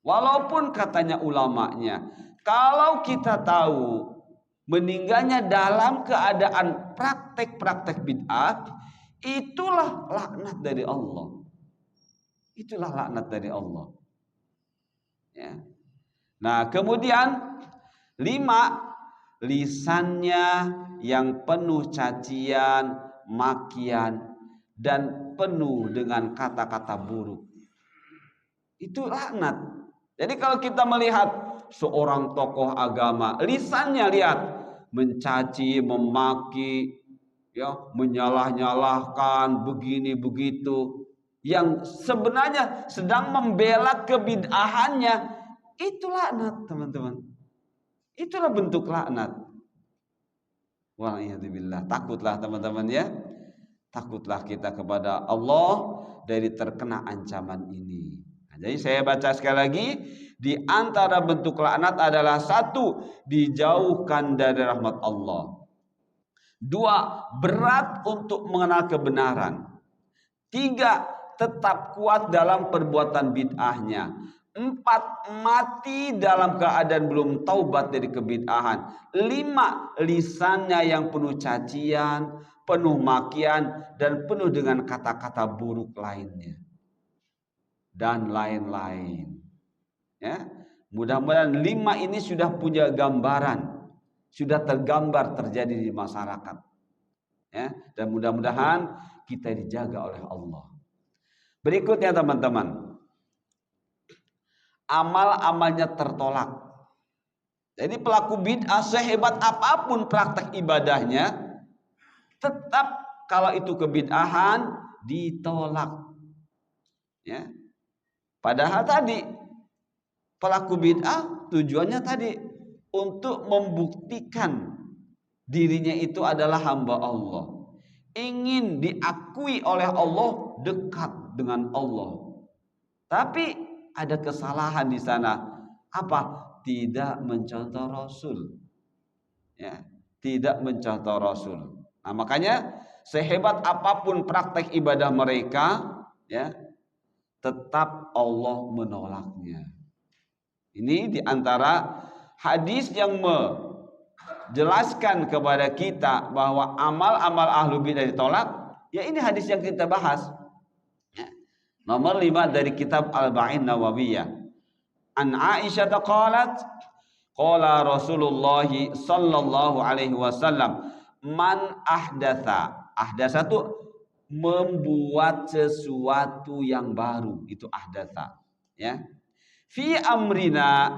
walaupun katanya ulamanya, kalau kita tahu meninggalnya dalam keadaan praktek-praktek bid'ah, itulah laknat dari Allah. Itulah laknat dari Allah. Ya. Nah, kemudian 5, lisannya yang penuh cacian, makian, dan penuh dengan kata-kata buruk. Itu laknat. Jadi kalau kita melihat seorang tokoh agama, lisannya lihat mencaci, memaki, ya, menyalah-nyalahkan begini begitu, yang sebenarnya sedang membela kebid'ahannya, itu laknat, teman-teman. Itulah bentuk laknat. Waliyadzubillah. Takutlah teman-teman ya. takutlah kita kepada Allah dari terkena ancaman ini. Nah, jadi saya baca sekali lagi, di antara bentuk laknat adalah satu, dijauhkan dari rahmat Allah. Dua, berat untuk mengenal kebenaran. Tiga, tetap kuat dalam perbuatan bid'ahnya. Empat, mati dalam keadaan belum taubat dari kebid'ahan. Lima, lisannya yang penuh cacian, penuh makian, dan penuh dengan kata-kata buruk lainnya. Dan lain-lain. Ya, mudah-mudahan lima ini sudah punya gambaran, sudah tergambar terjadi di masyarakat. Ya, dan mudah-mudahan kita dijaga oleh Allah. Berikutnya teman-teman, amal-amalnya tertolak. Jadi pelaku bid'ah sehebat apapun praktek ibadahnya, tetap kalau itu kebid'ahan ditolak. Ya. Padahal tadi pelaku bid'ah tujuannya tadi untuk membuktikan dirinya itu adalah hamba Allah. Ingin diakui oleh Allah, dekat dengan Allah. Tapi ada kesalahan di sana. Apa? Tidak mencontoh Rasul. Ya, tidak mencontoh Rasul. Nah, makanya sehebat apapun praktek ibadah mereka, ya, tetap Allah menolaknya. Ini diantara hadis yang menjelaskan kepada kita bahwa amal-amal ahlu bidah ditolak. Ya, ini hadis yang kita bahas. Nomor 5 dari kitab Al-Ba'in Nawawiyah. An Aisyah qalat, qala Rasulullah sallallahu alaihi wasallam, man ahdatsa. Ahdatsa itu membuat sesuatu yang baru, itu ahdatsa, ya. Fi amrina,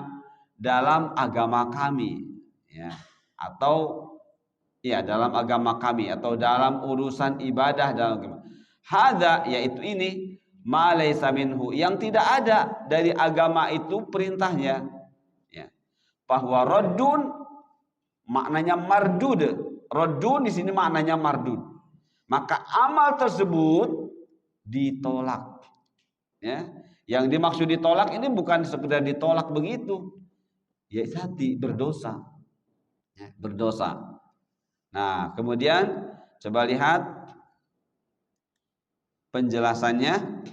dalam agama kami, ya. Atau ya dalam agama kami, atau dalam urusan ibadah dalam agama. Hadza, yaitu ini, ma laysa minhu, yang tidak ada dari agama itu perintahnya, ya. Bahwa raddun maknanya mardud. Raddun di sini maknanya mardud. Maka amal tersebut ditolak, ya. Yang dimaksud ditolak ini bukan sekedar ditolak begitu, ya, hati berdosa, ya, berdosa. Nah, kemudian coba lihat penjelasannya.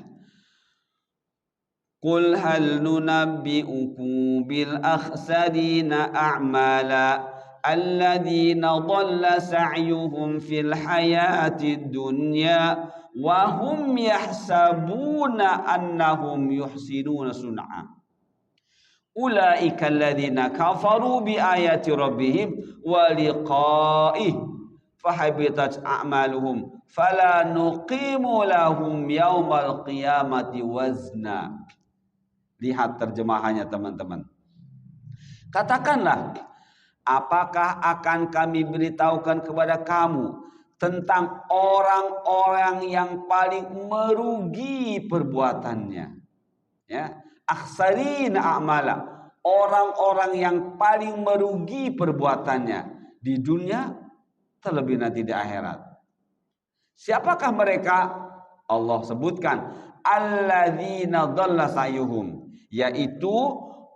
Qul hal nunabbi'ukum bil akhsarina a'mala alladzina dhalla sa'yuhum fil hayatid dunya wa hum yahsabuna annahum yuhsinuna sun'a. Ulaika alladzina kafaru bi ayati rabbihim wa liqa'ih fahabitat a'maluhum fala nuqimu lahum yaumal qiyamati wazna. Lihat terjemahannya teman-teman. Katakanlah, apakah akan kami beritahukan kepada kamu tentang orang-orang yang paling merugi perbuatannya, ya, akhsarina a'mala, orang-orang yang paling merugi perbuatannya di dunia terlebih nanti di akhirat. Siapakah mereka? Allah sebutkan alladzina dhalla sa'yuhum, yaitu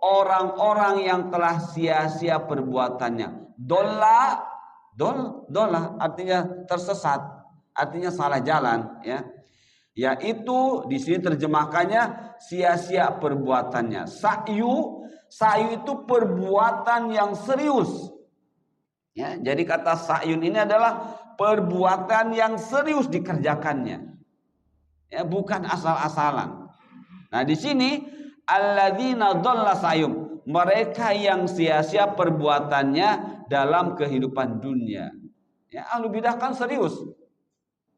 orang-orang yang telah sia-sia perbuatannya. Dolla artinya tersesat, artinya salah jalan, ya. Yaitu di sini terjemahkannya sia-sia perbuatannya. Sa'yu itu perbuatan yang serius. Ya, jadi kata sa'yun ini adalah perbuatan yang serius dikerjakannya. Ya, bukan asal-asalan. Nah, di sini alladzina dhalla sa'yum, mereka yang sia-sia perbuatannya dalam kehidupan dunia. Ya, ahlu bidah kan serius.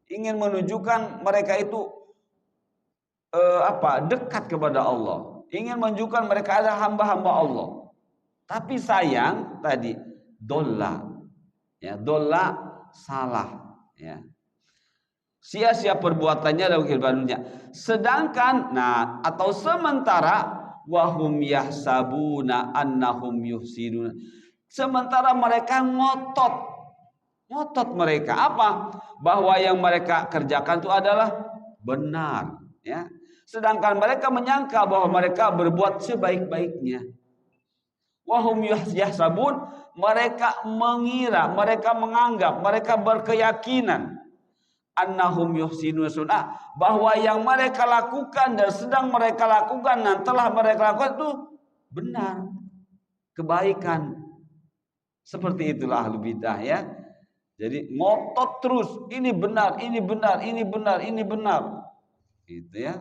Ingin menunjukkan mereka itu dekat kepada Allah. Ingin menunjukkan mereka adalah hamba-hamba Allah. Tapi sayang tadi dolla, ya, dolla salah, ya. Sia-sia perbuatannya dalam kehidupan dunia. Sedangkan atau sementara wahum yahsabuna annahum yuhsinuna, sementara mereka ngotot Ngotot mereka apa? Bahwa yang mereka kerjakan itu adalah benar, ya. Sedangkan mereka menyangka bahwa mereka berbuat sebaik-baiknya. Wahum yahsabun, mereka mengira, mereka menganggap, mereka berkeyakinan annahum yuhsinun sunah, bahwa yang mereka lakukan dan sedang mereka lakukan dan telah mereka lakukan itu benar, kebaikan. Seperti itulah ahlu bidah, ya. Jadi ngotot terus, ini benar, ini benar, ini benar, ini benar. Gitu, ya.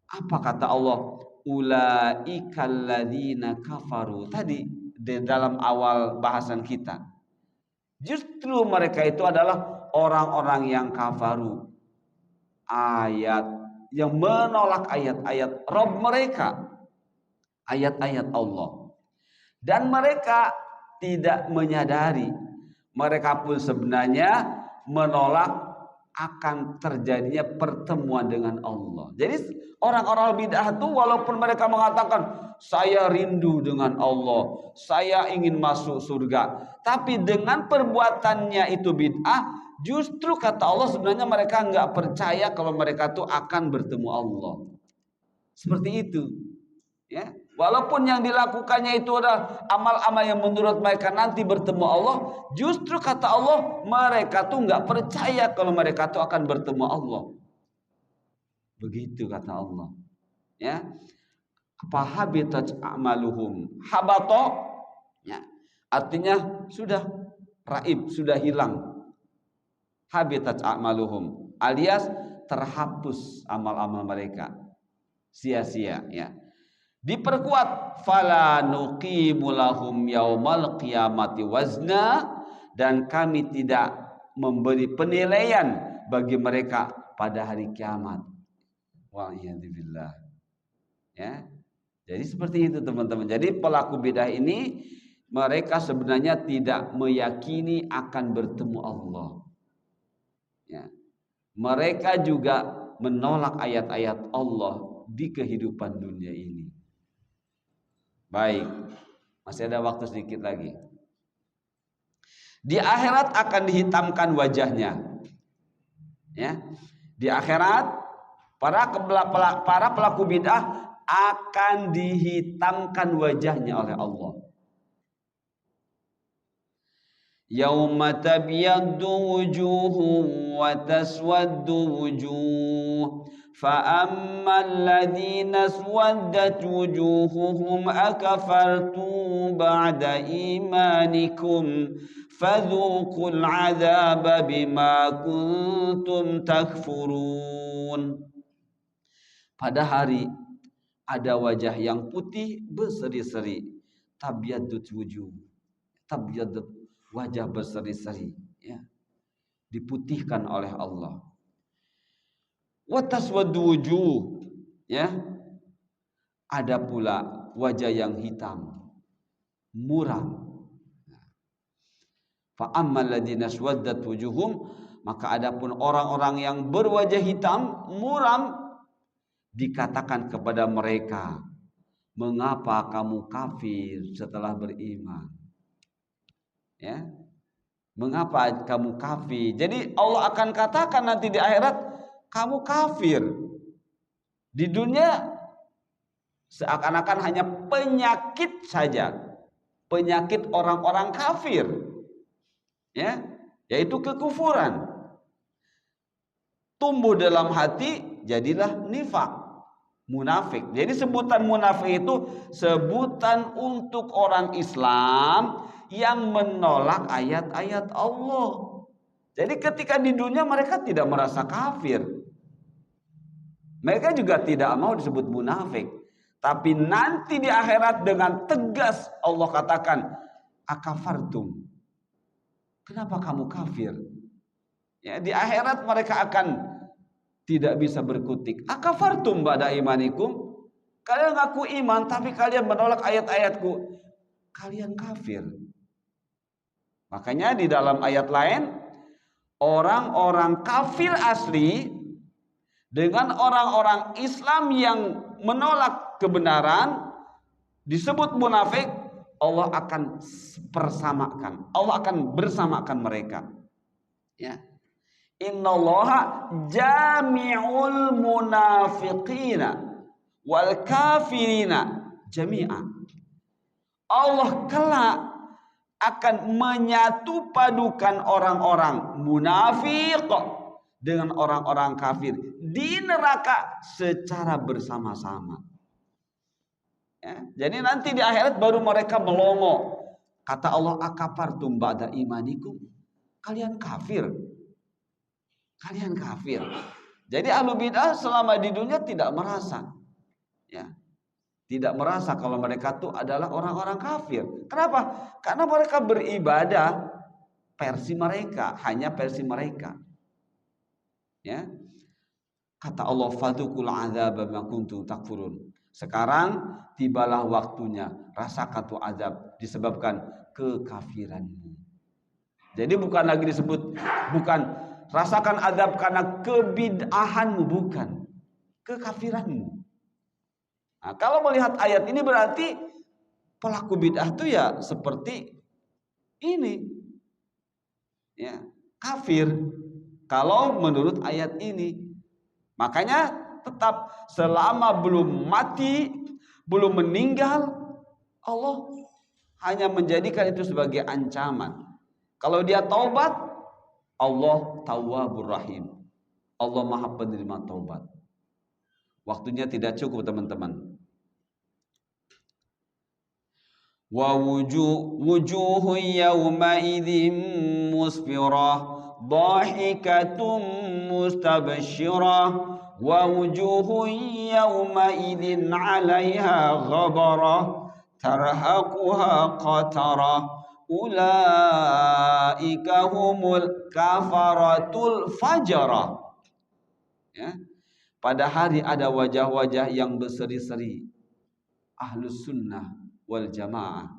Apa kata Allah? Ulaikal ladzina kafaru. Tadi di dalam awal bahasan kita. Justru mereka itu adalah orang-orang yang kafaru. Ayat yang menolak ayat-ayat Rabb mereka. Ayat-ayat Allah. Dan mereka tidak menyadari, mereka pun sebenarnya menolak akan terjadinya pertemuan dengan Allah. Jadi orang-orang bid'ah itu walaupun mereka mengatakan saya rindu dengan Allah, saya ingin masuk surga, tapi dengan perbuatannya itu bid'ah, justru kata Allah sebenarnya mereka nggak percaya kalau mereka tuh akan bertemu Allah. Seperti itu, ya. Walaupun yang dilakukannya itu adalah amal-amal yang menurut mereka nanti bertemu Allah, justru kata Allah mereka tuh nggak percaya kalau mereka tuh akan bertemu Allah. Begitu kata Allah, ya. Fahabitat a'maluhum, habato, ya. Artinya sudah raib, sudah hilang. Habitat a'maluhum, alias terhapus amal-amal mereka, sia-sia, ya. Diperkuat fala nuqimu lahum yaumal qiyamati wazna, dan kami tidak memberi penilaian bagi mereka pada hari kiamat. Wa'iyadzubillah, ya. Jadi seperti itu teman-teman. Jadi pelaku bidah ini mereka sebenarnya tidak meyakini akan bertemu Allah, ya. Mereka juga menolak ayat-ayat Allah di kehidupan dunia ini. Baik, masih ada waktu sedikit lagi. Di akhirat akan dihitamkan wajahnya, ya. Di akhirat para pelaku bid'ah akan dihitamkan wajahnya oleh Allah. Yauma tabyaddu wujuhum wa taswaddu wujuh. فَأَمَّا الَّذِينَ اسْوَدَّتْ وُجُوهُهُمْ أَكَفَرْتُمْ بَعْدَ إِيمَانِكُمْ فَذُوقُوا الْعَذَابَ بِمَا كُنْتُمْ تَكْفُرُونَ. Pada hari ada wajah yang putih berseri-seri, tabyadut wujuh, tabyadut, wajah berseri-seri, ya, diputihkan oleh Allah. Wa taswaddu wujuh, ya, ada pula wajah yang hitam, muram. Fa ammal ladzina aswaddat wujuhum, maka adapun orang-orang yang berwajah hitam, muram, dikatakan kepada mereka, mengapa kamu kafir setelah beriman? Ya, mengapa kamu kafir? Jadi Allah akan katakan nanti di akhirat, kamu kafir. Di dunia seakan-akan hanya penyakit saja, penyakit orang-orang kafir, ya, yaitu kekufuran. Tumbuh dalam hati, jadilah nifak, munafik. Jadi sebutan munafik itu sebutan untuk orang Islam yang menolak ayat-ayat Allah. Jadi ketika di dunia mereka tidak merasa kafir, mereka juga tidak mau disebut munafik. Tapi nanti di akhirat dengan tegas Allah katakan, akafartum, kenapa kamu kafir? Ya, di akhirat mereka akan tidak bisa berkutik. Akafartum ba'da imanikum, kalian ngaku iman tapi kalian menolak ayat-ayatku, kalian kafir. Makanya di dalam ayat lain, orang-orang kafir asli dengan orang-orang Islam yang menolak kebenaran disebut munafik, Allah akan persamakan, Allah akan bersamakan mereka. Ya. Innallaha jami'ul munafiqina wal kafirina jami'a. Allah kelak akan menyatu padukan orang-orang munafik dengan orang-orang kafir di neraka secara bersama-sama. Ya, jadi nanti di akhirat baru mereka melongo. Kata Allah, akafartum ba'da imanikum. Kalian kafir. Kalian kafir. Jadi ahlu bid'ah selama di dunia tidak merasa. Ya. Tidak merasa kalau mereka itu adalah orang-orang kafir. Kenapa? Karena mereka beribadah versi mereka, hanya versi mereka. Ya. Kata Allah, fadukul azab bima kuntum takfurun. Sekarang tibalah waktunya, rasakan tuh azab disebabkan kekafiranmu. Jadi bukan lagi disebut, bukan rasakan azab karena kebid'ahanmu, bukan kekafiranmu. Nah, kalau melihat ayat ini berarti pelaku bid'ah itu ya seperti ini, ya, kafir. Kalau menurut ayat ini, makanya tetap selama belum mati, belum meninggal, Allah hanya menjadikan itu sebagai ancaman. Kalau dia taubat, Allah Tawwabur Rahim. Allah Maha Penerima taubat. Waktunya tidak cukup, teman-teman. Wa wujuhun yawma idzin musfirah dhahikatum mustabshirah wa wujuhun yawma idzin 'alaiha ghabarah tarhaquha qatarah ulaika humul kafaratul fajarah. Ya. Pada hari ada wajah-wajah yang berseri-seri, ahlus sunnah wal jamaah,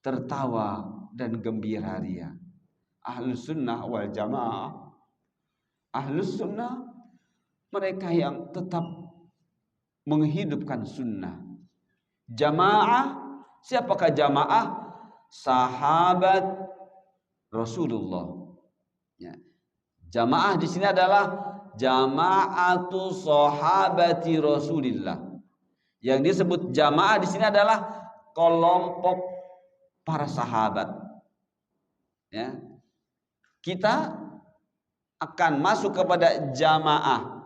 tertawa dan gembira ria. Ahlus sunnah wal jamaah, ahlus sunnah mereka yang tetap menghidupkan sunnah. Jamaah, siapakah jamaah? Sahabat Rasulullah. Ya. Jamaah di sini adalah jama'atu sahabati Rasulillah. Yang disebut jamaah di sini adalah kelompok para sahabat. Ya. Kita akan masuk kepada jamaah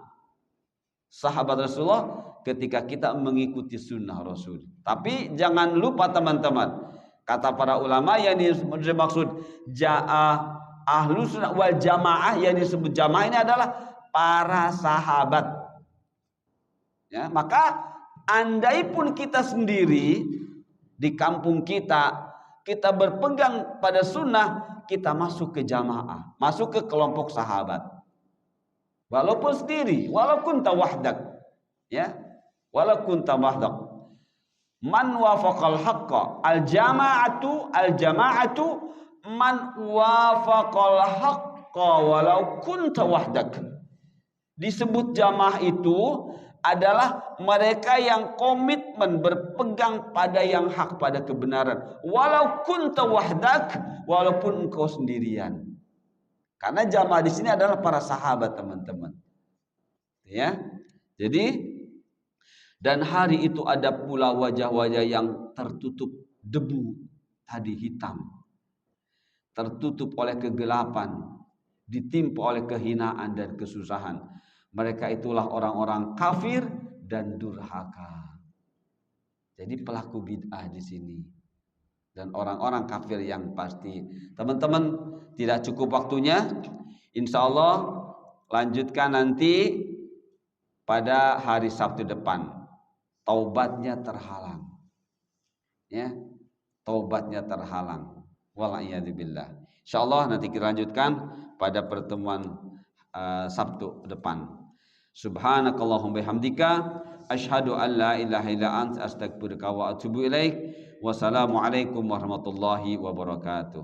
sahabat Rasulullah ketika kita mengikuti sunnah Rasul. Tapi jangan lupa, teman-teman, kata para ulama yang dimaksud ahlus sunnah wal jamaah, yang disebut jamaah ini adalah para sahabat. Ya, maka andai pun kita sendiri di kampung kita berpegang pada sunnah, kita masuk ke jamaah, masuk ke kelompok sahabat. Walaupun sendiri, walaupun tawahdak, ya, walaupun tawahdak. Man wafaqal haqqa, al jama'atu man wafaqal haqqa walau kunta wahdak. Disebut jamaah itu adalah mereka yang komitmen berpegang pada yang hak, pada kebenaran, walau kunta wahdak, walaupun engkau sendirian. Karena jamaah di sini adalah para sahabat, teman-teman. Ya. Jadi, dan hari itu ada pula wajah-wajah yang tertutup debu tadi, hitam, tertutup oleh kegelapan, ditimpa oleh kehinaan dan kesusahan. Mereka itulah orang-orang kafir dan durhaka. Jadi pelaku bid'ah di sini dan orang-orang kafir yang pasti. Teman-teman, tidak cukup waktunya. Insya Allah lanjutkan nanti pada hari Sabtu depan. Taubatnya terhalang. Ya, taubatnya terhalang. Wal'iyadzubillah. Insya Allah nanti kita lanjutkan pada pertemuan Sabtu depan. Subhanakallahumma bihamdika asyhadu an la ilaha illa anta astaghfiruka wa atubu ilaik. Wassalamualaikum warahmatullahi wabarakatuh.